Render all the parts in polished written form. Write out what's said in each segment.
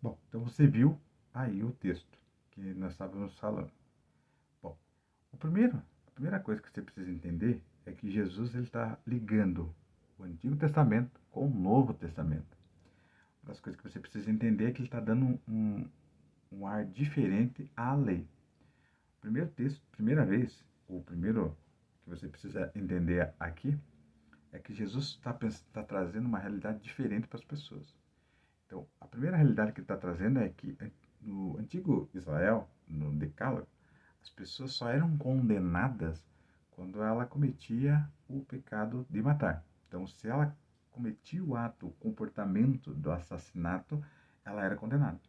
Bom, então você viu aí o texto que nós estávamos falando. Bom, a primeira coisa que você precisa entender é que Jesus ele está ligando o Antigo Testamento com o Novo Testamento. Uma das coisas que você precisa entender é que ele está dando um ar diferente à lei. O primeiro texto, primeira vez, o primeiro que você precisa entender aqui é que Jesus está trazendo uma realidade diferente para as pessoas. Então, a primeira realidade que ele está trazendo é que no antigo Israel, no Decálogo, as pessoas só eram condenadas quando ela cometia o pecado de matar. Então, se ela cometia o ato, o comportamento do assassinato, ela era condenada.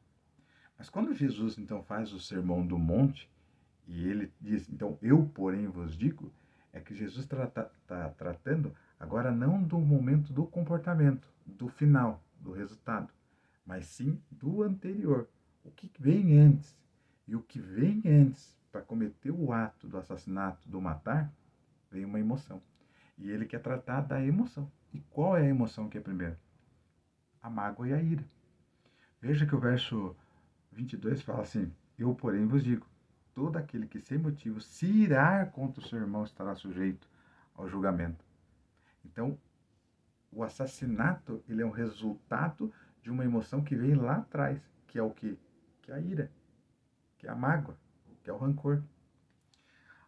Mas quando Jesus então faz o Sermão do Monte e ele diz, então eu porém vos digo, é que Jesus está tratando agora não do momento do comportamento, do final, do resultado, mas sim do anterior, o que vem antes. E o que vem antes para cometer o ato do assassinato, do matar, vem uma emoção. E ele quer tratar da emoção. E qual é a emoção que é primeiro? A mágoa e a ira. Veja que o verso 22 fala assim: eu, porém, vos digo, todo aquele que sem motivo se irar contra o seu irmão estará sujeito ao julgamento. Então, o assassinato ele é um resultado de uma emoção que vem lá atrás, que é o quê? Que é a ira, que é a mágoa, que é o rancor.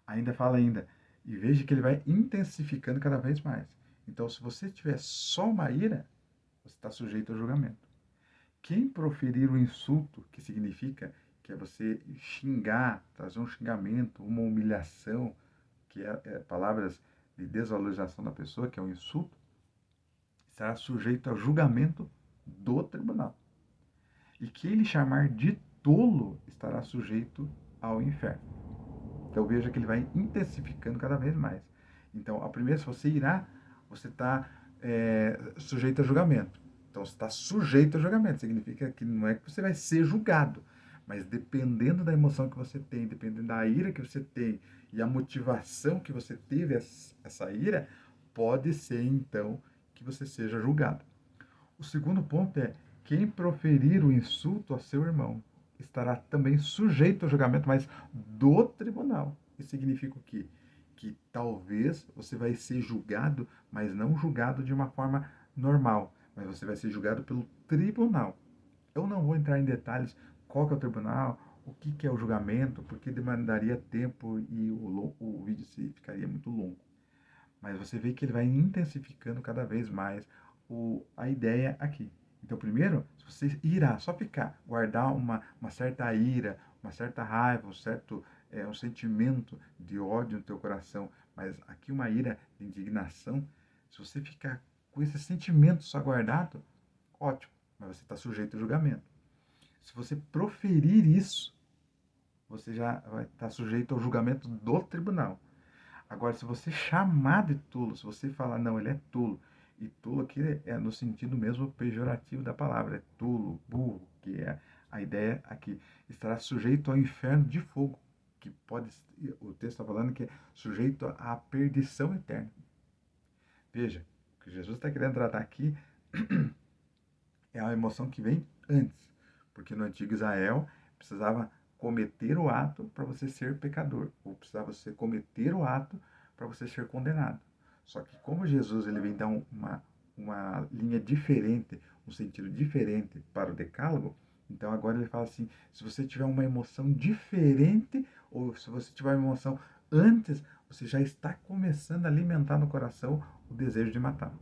Ainda fala ainda, e veja que ele vai intensificando cada vez mais. Então, se você tiver só uma ira, você está sujeito ao julgamento. Quem proferir o insulto, que significa que é você xingar, trazer um xingamento, uma humilhação, que é palavras de desvalorização da pessoa, que é um insulto, será sujeito ao julgamento do tribunal. E quem lhe chamar de tolo estará sujeito ao inferno. Então veja que ele vai intensificando cada vez mais. Então, a primeira, se você irá, você está sujeito a julgamento. Então, você está sujeito a julgamento. Significa que não é que você vai ser julgado, mas dependendo da emoção que você tem, dependendo da ira que você tem e a motivação que você teve essa ira, pode ser então que você seja julgado. O segundo ponto é: quem proferir o insulto a seu irmão estará também sujeito ao julgamento, mas do tribunal. Isso significa o quê? Que talvez você vai ser julgado, mas não julgado de uma forma normal, mas você vai ser julgado pelo tribunal. Eu não vou entrar em detalhes qual que é o tribunal, o que é o julgamento, porque demandaria tempo e o vídeo ficaria muito longo. Mas você vê que ele vai intensificando cada vez mais a ideia aqui. Então, primeiro, se você irá só ficar, guardar uma certa ira, uma certa raiva, um sentimento de ódio no teu coração, mas aqui uma ira de indignação, se você ficar com esse sentimento só guardado, ótimo, mas você está sujeito a julgamento. Se você proferir isso, você já vai estar sujeito ao julgamento do tribunal. Agora, se você chamar de tolo, se você falar, não, ele é tolo, e tolo aqui é no sentido mesmo pejorativo da palavra, é tolo, burro, que é a ideia aqui, estará sujeito ao inferno de fogo, que pode, o texto está falando que é sujeito à perdição eterna. Veja, o que Jesus está querendo tratar aqui é a emoção que vem antes, porque no antigo Israel precisava cometer o ato para você ser pecador, ou precisava você cometer o ato para você ser condenado. Só que como Jesus ele vem dar uma linha diferente, um sentido diferente para o decálogo, então agora ele fala assim, se você tiver uma emoção diferente, ou se você tiver uma emoção antes, você já está começando a alimentar no coração o desejo de matar.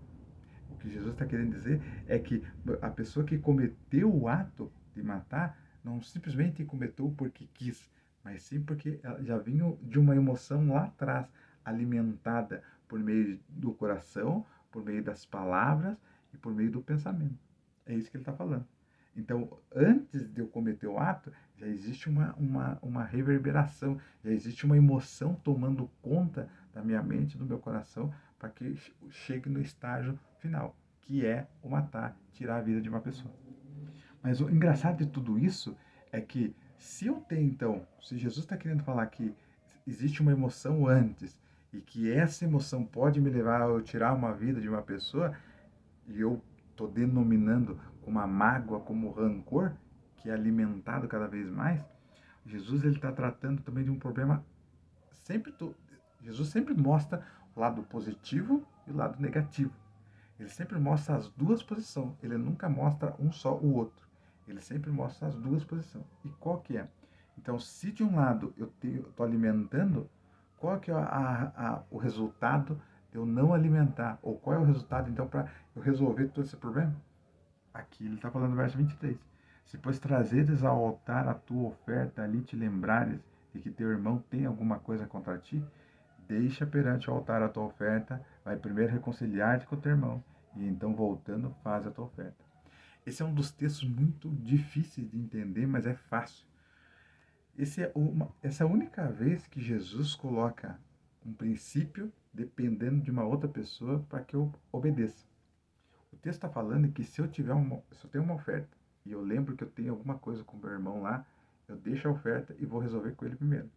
O que Jesus está querendo dizer é que a pessoa que cometeu o ato de matar não simplesmente cometeu porque quis, mas sim porque ela já vinha de uma emoção lá atrás, alimentada por meio do coração, por meio das palavras e por meio do pensamento. É isso que ele está falando. Então, antes de eu cometer o ato, já existe uma reverberação, já existe uma emoção tomando conta da minha mente, do meu coração, para que chegue no estágio final, que é o matar, tirar a vida de uma pessoa. Mas o engraçado de tudo isso é que se eu tenho, então, se Jesus está querendo falar que existe uma emoção antes e que essa emoção pode me levar a eu tirar uma vida de uma pessoa, e eu estou denominando como uma mágoa, como rancor, que é alimentado cada vez mais, Jesus ele está tratando também de um problema sempre. Jesus sempre mostra o lado positivo e o lado negativo. Ele sempre mostra as duas posições. Ele nunca mostra um só o outro. Ele sempre mostra as duas posições. E qual que é? Então, se de um lado eu estou alimentando, qual que é o resultado de eu não alimentar? Ou qual é o resultado, então, para eu resolver todo esse problema? Aqui ele está falando no verso 23. Se pois trazeres ao altar a tua oferta, ali te lembrares de que teu irmão tem alguma coisa contra ti, deixa perante o altar a tua oferta, vai primeiro reconciliar-te com o teu irmão, e então voltando faz a tua oferta. Esse é um dos textos muito difíceis de entender, mas é fácil. Essa é a única vez que Jesus coloca um princípio dependendo de uma outra pessoa para que eu obedeça. O texto está falando que se eu tenho uma oferta e eu lembro que eu tenho alguma coisa com meu irmão lá, eu deixo a oferta e vou resolver com ele primeiro.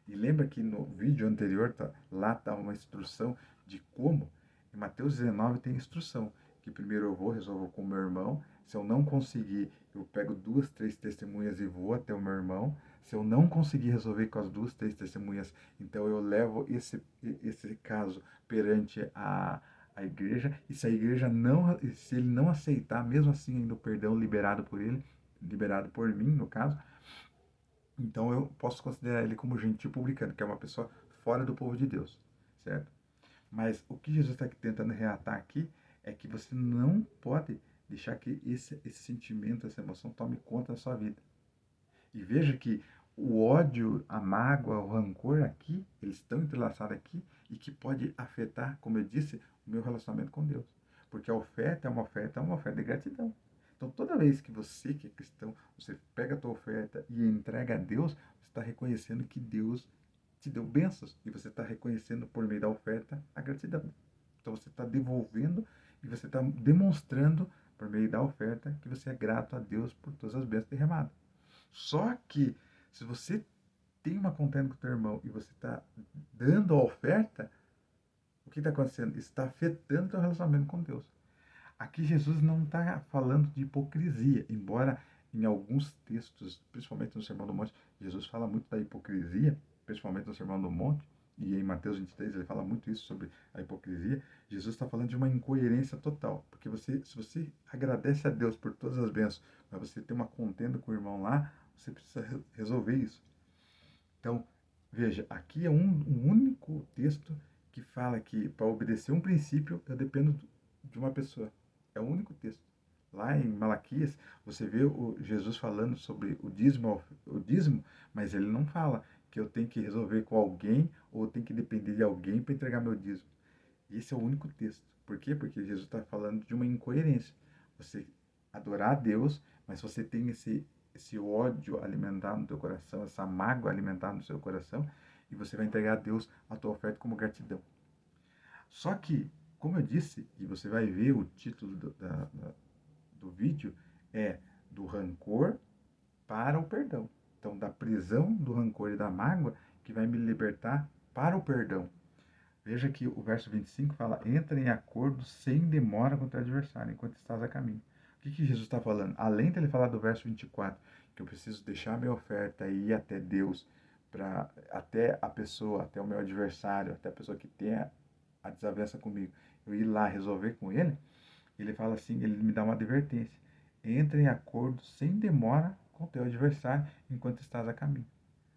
E lembra que no vídeo anterior, lá está uma instrução de como. Em Mateus 19 tem instrução, que primeiro eu vou, resolvo com o meu irmão. Se eu não conseguir, eu pego 2, 3 testemunhas e vou até o meu irmão. Se eu não conseguir resolver com as 2, 3 testemunhas, então eu levo esse caso perante a igreja. E se a igreja não, se ele não aceitar, mesmo assim ainda o perdão liberado por ele, liberado por mim, no caso, então eu posso considerar ele como gentil publicano, que é uma pessoa fora do povo de Deus, certo? Mas o que Jesus está tentando reatar aqui é que você não pode deixar que esse sentimento, essa emoção tome conta da sua vida. E veja que o ódio, a mágoa, o rancor aqui, eles estão entrelaçados aqui e que pode afetar, como eu disse, o meu relacionamento com Deus. Porque a oferta é uma oferta de gratidão. Então, toda vez que você, que é cristão, você pega a tua oferta e entrega a Deus, você está reconhecendo que Deus te deu bênçãos e você está reconhecendo por meio da oferta a gratidão. Então, você está devolvendo e você está demonstrando por meio da oferta que você é grato a Deus por todas as bênçãos derramadas. Só que, se você tem uma contenda com o teu irmão e você está dando a oferta, o que está acontecendo? Isso está afetando o teu relacionamento com Deus. Aqui Jesus não está falando de hipocrisia, embora em alguns textos, principalmente no Sermão do Monte, Jesus fala muito da hipocrisia, principalmente no Sermão do Monte, e em Mateus 23 ele fala muito isso sobre a hipocrisia. Jesus está falando de uma incoerência total, porque se você agradece a Deus por todas as bênçãos, mas você tem uma contenda com o irmão lá, você precisa resolver isso. Então, veja, aqui é um único texto que fala que para obedecer um princípio eu dependo de uma pessoa. É o único texto. Lá em Malaquias, você vê Jesus falando sobre o dízimo, mas ele não fala que eu tenho que resolver com alguém ou eu tenho que depender de alguém para entregar meu dízimo. Esse é o único texto. Por quê? Porque Jesus está falando de uma incoerência. Você adorar a Deus, mas você tem esse ódio alimentado no teu coração, essa mágoa alimentada no seu coração, e você vai entregar a Deus a tua oferta como gratidão. Só que, como eu disse, e você vai ver o título do vídeo, é do rancor para o perdão. Então, da prisão do rancor e da mágoa que vai me libertar para o perdão. Veja que o verso 25 fala: entra em acordo sem demora com o teu adversário, enquanto estás a caminho. O que Jesus está falando? Além de ele falar do verso 24, que eu preciso deixar minha oferta e ir até Deus, até a pessoa, até o meu adversário, até a pessoa que tem a desavença comigo, eu ir lá resolver com ele, ele fala assim, ele me dá uma advertência. Entra em acordo sem demora com o teu adversário, enquanto estás a caminho.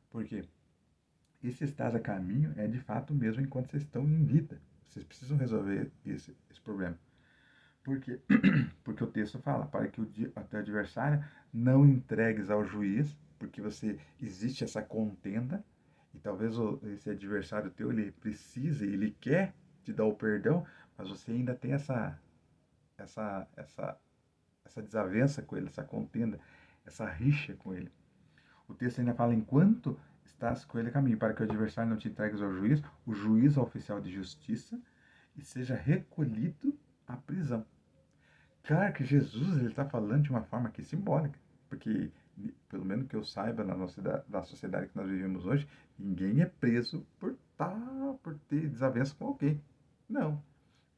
Por quê? Esse estás a caminho é de fato mesmo enquanto vocês estão em vida. Vocês precisam resolver esse problema. Por quê? Porque o texto fala, para que o teu adversário não entregues ao juiz, porque existe essa contenda, e talvez esse adversário teu, ele precise, ele quer te dar o perdão, mas você ainda tem essa, essa, essa desavença com ele, essa contenda, essa rixa com ele. O texto ainda fala, enquanto estás com ele a caminho, para que o adversário não te entregues ao juiz, o juiz ao oficial de justiça, e seja recolhido à prisão. Claro que Jesus está falando de uma forma aqui simbólica, porque, pelo menos que eu saiba, na sociedade que nós vivemos hoje, ninguém é preso por ter desavença com alguém. Não.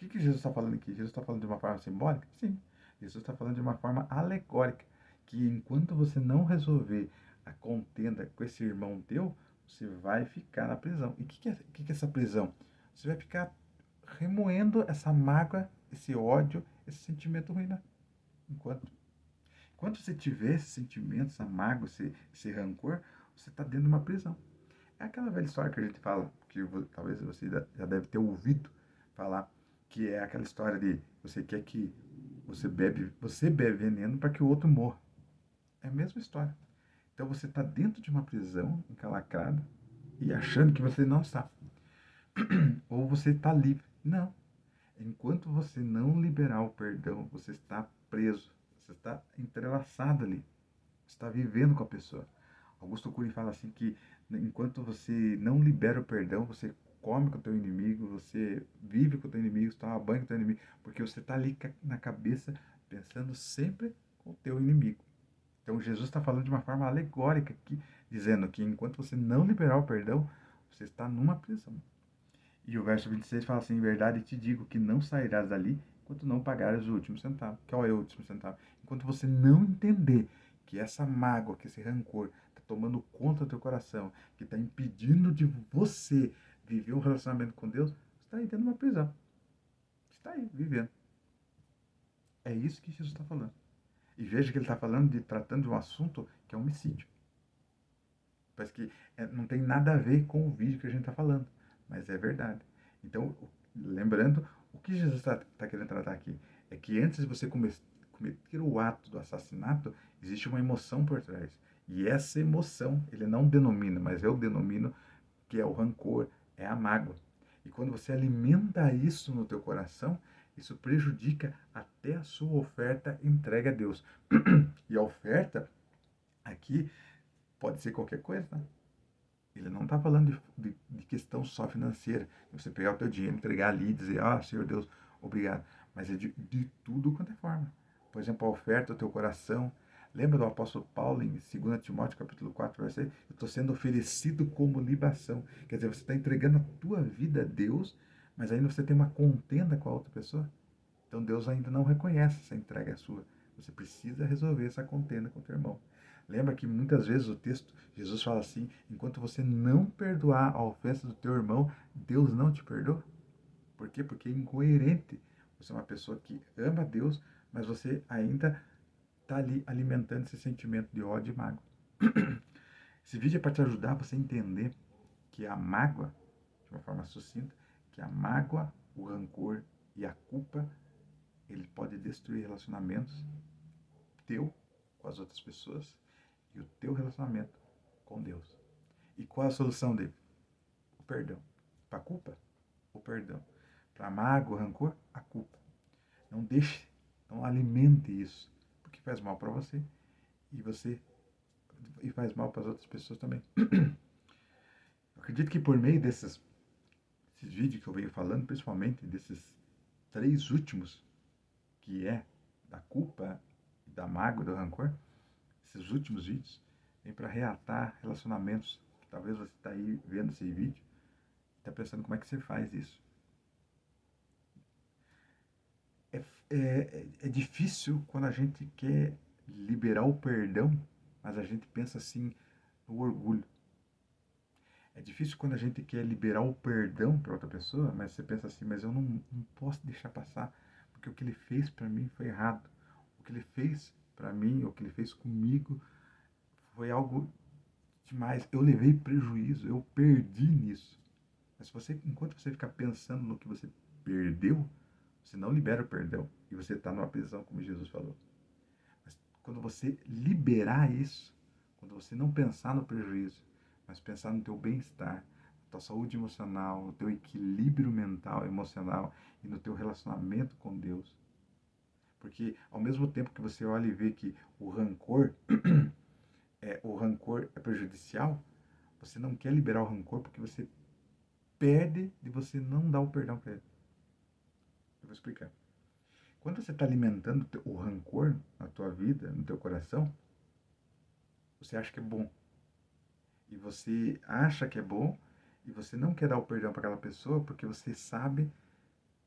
O que Jesus está falando aqui? Jesus está falando de uma forma simbólica? Sim. Jesus está falando de uma forma alegórica, que enquanto você não resolver a contenda com esse irmão teu, você vai ficar na prisão. E o que é essa prisão? Você vai ficar remoendo essa mágoa, esse ódio, esse sentimento ruim, né? Enquanto você tiver esse sentimento, essa mágoa, esse rancor, você está dentro de uma prisão. É aquela velha história que a gente fala, que talvez você já deve ter ouvido falar, que é aquela história de você quer que você bebe veneno para que o outro morra. É a mesma história. Então você está dentro de uma prisão encalacrada e achando que você não está. Ou você está livre. Não. Enquanto você não liberar o perdão, você está preso. Você está entrelaçado ali. Você está vivendo com a pessoa. Augusto Cury fala assim que enquanto você não libera o perdão, você come com o teu inimigo, você vive com o teu inimigo, você toma banho com o teu inimigo, porque você está ali na cabeça pensando sempre com o teu inimigo. Então Jesus está falando de uma forma alegórica aqui, dizendo que enquanto você não liberar o perdão, você está numa prisão. E o verso 26 fala assim: em verdade te digo que não sairás dali enquanto não pagares o último centavo. Qual é o último centavo? Enquanto você não entender que essa mágoa, que esse rancor está tomando conta do teu coração, que está impedindo de você viver um relacionamento com Deus, você está aí dentro de uma prisão. Você está aí vivendo. É isso que Jesus está falando. E veja que ele está falando tratando de um assunto que é homicídio. Parece que não tem nada a ver com o vídeo que a gente está falando, mas é verdade. Então, lembrando, o que Jesus está querendo tratar aqui é que antes de você cometer o ato do assassinato, existe uma emoção por trás. E essa emoção, ele não denomina, mas eu denomino que é o rancor, é a mágoa. E quando você alimenta isso no teu coração, isso prejudica até a sua oferta entregue a Deus. E a oferta aqui pode ser qualquer coisa, né? Ele não está falando de questão só financeira. Você pegar o teu dinheiro, entregar ali e dizer, Senhor Deus, obrigado. Mas é de tudo quanto é forma. Por exemplo, a oferta do teu coração. Lembra do apóstolo Paulo em 2 Timóteo capítulo 4, verso 6? Eu estou sendo oferecido como libação. Quer dizer, você está entregando a tua vida a Deus, mas ainda você tem uma contenda com a outra pessoa. Então Deus ainda não reconhece essa entrega sua. Você precisa resolver essa contenda com o teu irmão. Lembra que muitas vezes o texto, Jesus fala assim, enquanto você não perdoar a ofensa do teu irmão, Deus não te perdoa. Por quê? Porque é incoerente. Você é uma pessoa que ama Deus, mas você ainda está ali alimentando esse sentimento de ódio e mágoa. Esse vídeo é para te ajudar você a entender que a mágoa, de uma forma sucinta, que a mágoa, o rancor e a culpa, ele pode destruir relacionamentos teu com as outras pessoas e o teu relacionamento com Deus. E qual a solução dele? O perdão. Para a culpa, o perdão. Para a mágoa, o rancor, a culpa. Não deixe, não alimente isso, porque faz mal para você e faz mal para as outras pessoas também. Eu acredito que por meio esses vídeos que eu venho falando, principalmente desses 3 últimos, que é da culpa, da mágoa, do rancor, esses últimos vídeos, vem para reatar relacionamentos. Talvez você está aí vendo esse vídeo e está pensando como é que você faz isso. É difícil quando a gente quer liberar o perdão, mas a gente pensa assim no orgulho. É difícil quando a gente quer liberar o perdão para outra pessoa, mas você pensa assim, mas eu não posso deixar passar, porque o que ele fez para mim foi errado. O que ele fez para mim, o que ele fez comigo, foi algo demais. Eu levei prejuízo, eu perdi nisso. Mas enquanto você ficar pensando no que você perdeu, você não libera o perdão e você está numa prisão, como Jesus falou. Mas quando você liberar isso, quando você não pensar no prejuízo, mas pensar no teu bem-estar, na tua saúde emocional, no teu equilíbrio mental, emocional e no teu relacionamento com Deus. Porque ao mesmo tempo que você olha e vê que o rancor é prejudicial, você não quer liberar o rancor porque você perde de você não dar o perdão para ele. Eu vou explicar. Quando você está alimentando o rancor na tua vida, no teu coração, você acha que é bom. E você acha que é bom e você não quer dar o perdão para aquela pessoa porque você sabe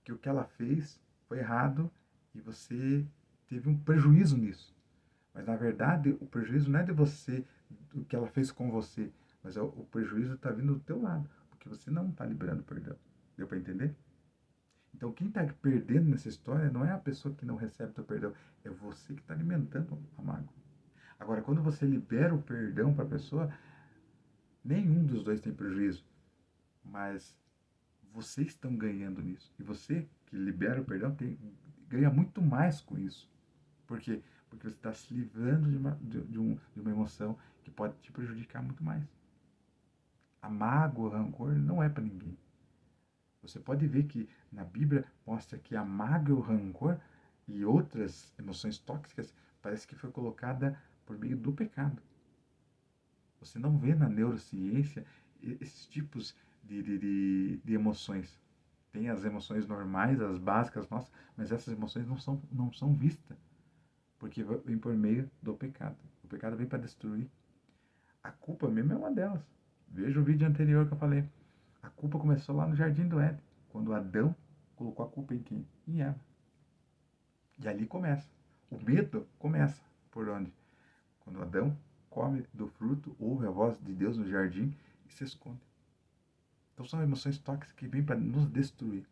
que o que ela fez foi errado e você teve um prejuízo nisso. Mas na verdade, o prejuízo não é de você, do que ela fez com você, mas o prejuízo está vindo do teu lado, porque você não está liberando perdão. Deu para entender? Então, quem está perdendo nessa história não é a pessoa que não recebe teu perdão, é você que está alimentando a mágoa. Agora, quando você libera o perdão para a pessoa, nenhum dos dois tem prejuízo, mas vocês estão ganhando nisso. E você que libera o perdão ganha muito mais com isso. Por quê? Porque você está se livrando de uma emoção que pode te prejudicar muito mais. A mágoa, o rancor não é para ninguém. Você pode ver que na Bíblia mostra que a mágoa, o rancor e outras emoções tóxicas parece que foi colocada por meio do pecado. Você não vê na neurociência esses tipos de emoções. Tem as emoções normais, as básicas nossas, mas essas emoções não são vistas, porque vem por meio do pecado. O pecado vem para destruir. A culpa mesmo é uma delas. Veja o vídeo anterior que eu falei. A culpa começou lá no Jardim do Éden, quando Adão colocou a culpa em quem? Em Eva. E ali começa. O medo começa por onde? Quando Adão come do fruto, ouve a voz de Deus no jardim e se esconde. Então são emoções tóxicas que vêm para nos destruir.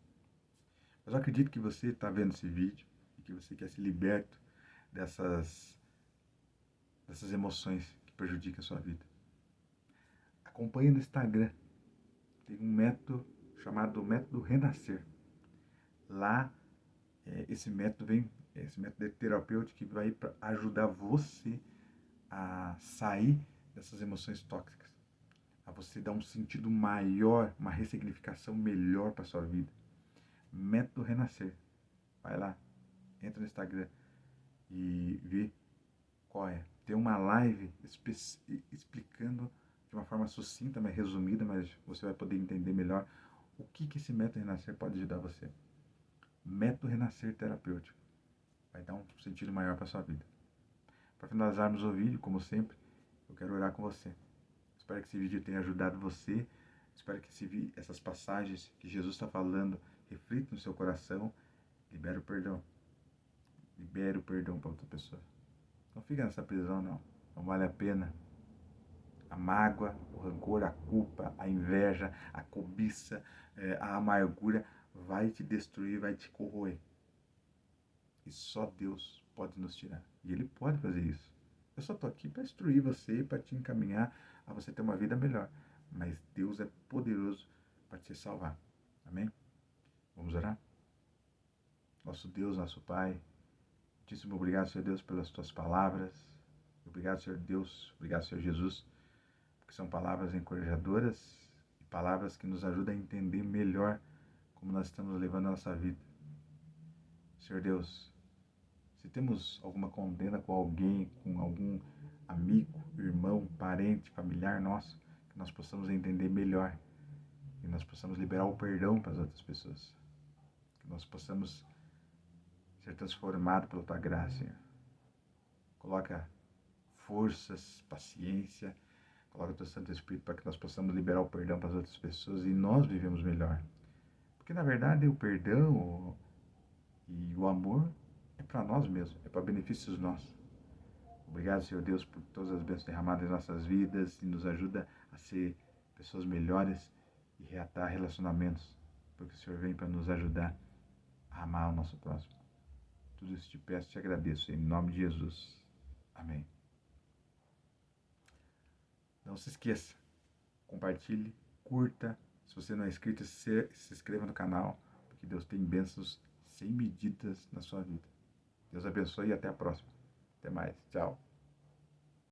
Mas eu acredito que você está vendo esse vídeo e que você quer se liberto dessas emoções que prejudicam a sua vida. Acompanhe no Instagram. Tem um método chamado método Renascer. Lá, esse método é terapêutico que vai ajudar você a sair dessas emoções tóxicas, a você dar um sentido maior, uma ressignificação melhor para sua vida. Método Renascer. Vai lá, entra no Instagram e vê qual é. Tem uma live explicando de uma forma sucinta, mas resumida, mas você vai poder entender melhor o que esse método Renascer pode ajudar você. Método Renascer terapêutico. Vai dar um sentido maior para sua vida. Para finalizarmos o vídeo, como sempre, eu quero orar com você. Espero que esse vídeo tenha ajudado você. Espero que essas passagens que Jesus está falando reflitam no seu coração. Libere o perdão. Libere o perdão para outra pessoa. Não fica nessa prisão, não. Não vale a pena. A mágoa, o rancor, a culpa, a inveja, a cobiça, a amargura vai te destruir, vai te corroer. E só Deus pode nos tirar. E Ele pode fazer isso. Eu só estou aqui para instruir você, para te encaminhar a você ter uma vida melhor. Mas Deus é poderoso para te salvar. Amém? Vamos orar? Nosso Deus, nosso Pai, muitíssimo obrigado, Senhor Deus, pelas tuas palavras. Obrigado, Senhor Deus. Obrigado, Senhor Jesus, porque são palavras encorajadoras e palavras que nos ajudam a entender melhor como nós estamos levando a nossa vida. Senhor Deus, se temos alguma condena com alguém, com algum amigo, irmão, parente, familiar nosso, que nós possamos entender melhor, que nós possamos liberar o perdão para as outras pessoas, que nós possamos ser transformados pela Tua graça, Senhor. Coloca forças, paciência, coloca o Teu Santo Espírito para que nós possamos liberar o perdão para as outras pessoas e nós vivemos melhor. Porque, na verdade, o perdão e o amor é para nós mesmos, é para benefícios nossos. Obrigado, Senhor Deus, por todas as bênçãos derramadas em nossas vidas e nos ajuda a ser pessoas melhores e reatar relacionamentos, porque o Senhor vem para nos ajudar a amar o nosso próximo. Tudo isso te peço e te agradeço, em nome de Jesus. Amém. Não se esqueça, compartilhe, curta. Se você não é inscrito, se inscreva no canal, porque Deus tem bênçãos sem medidas na sua vida. Deus abençoe e até a próxima. Até mais. Tchau.